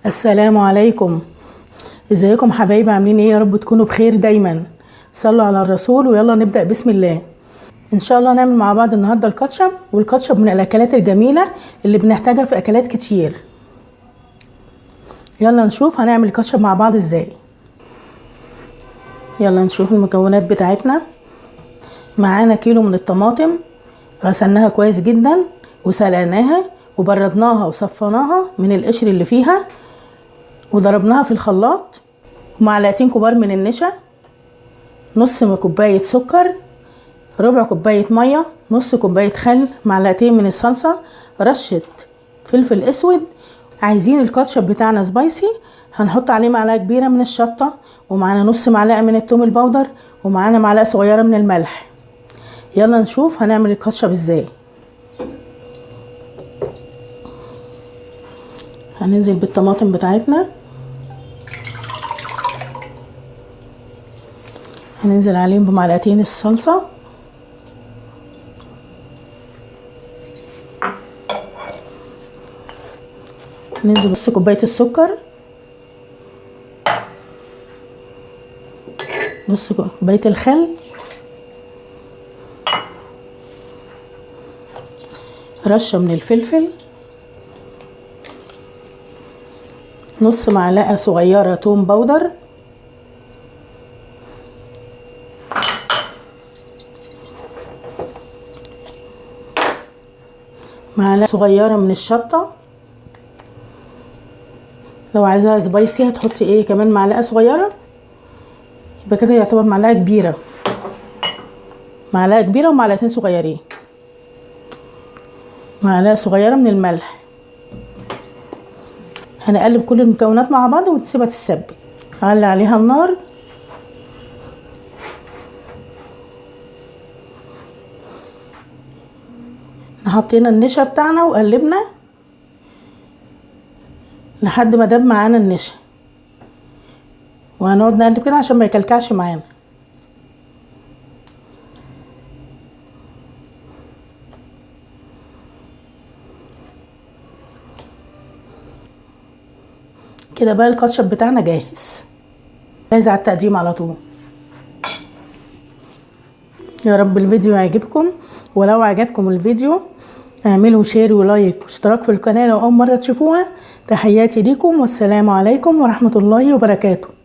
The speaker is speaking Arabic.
السلام عليكم. ازيكم حبايبي؟ عاملين ايه؟ يا رب تكونوا بخير دايما. صلوا على الرسول ويلا نبدأ بسم الله. ان شاء الله نعمل مع بعض النهارده الكاتشب، والكاتشب من الاكلات الجميله اللي بنحتاجها في اكلات كتير. يلا نشوف هنعمل الكاتشب مع بعض ازاي. يلا نشوف المكونات بتاعتنا. معانا كيلو من الطماطم، غسلناها كويس جدا وسلقناها وبردناها وصفناها من القشر اللي فيها وضربناها في الخلاط، ومعلقتين كبار من النشا، نص كوبايه سكر، ربع كوبايه ميه، نص كوبايه خل، معلقتين من الصلصه، رشه فلفل اسود. عايزين الكاتشب بتاعنا سبايسي، هنحط عليه معلقه كبيره من الشطه، ومعانا نص معلقه من الثوم البودر، ومعانا معلقه صغيره من الملح. يلا نشوف هنعمل الكاتشب ازاي. هننزل بالطماطم بتاعتنا، هننزل عليهم بمعلقتين الصلصه، ننزل نص كوبايه السكر، نص كوبايه الخل، رشه من الفلفل، نص معلقه صغيره توم باودر، معلقه صغيره من الشطه. لو عايزاها سبايسي هتحطي ايه كمان معلقه صغيره، يبقى كده يعتبر معلقه كبيره. معلقه كبيره ومعلقتين صغيرين، معلقه صغيره من الملح. هنقلب كل المكونات مع بعض ونسيبها تتسبك. هعلي عليها النار، حطينا النشا بتاعنا وقلبنا لحد ما داب معانا النشا، وهنقعد نقلب كده عشان ما يكلكعش معانا. كده بقى الكاتشب بتاعنا جاهز على التقديم على طول. يا رب الفيديو يعجبكم، ولو عجبكم الفيديو اعملوا شير ولايك واشتراك في القناة لو اول مرة تشوفوها. تحياتي ليكم والسلام عليكم ورحمة الله وبركاته.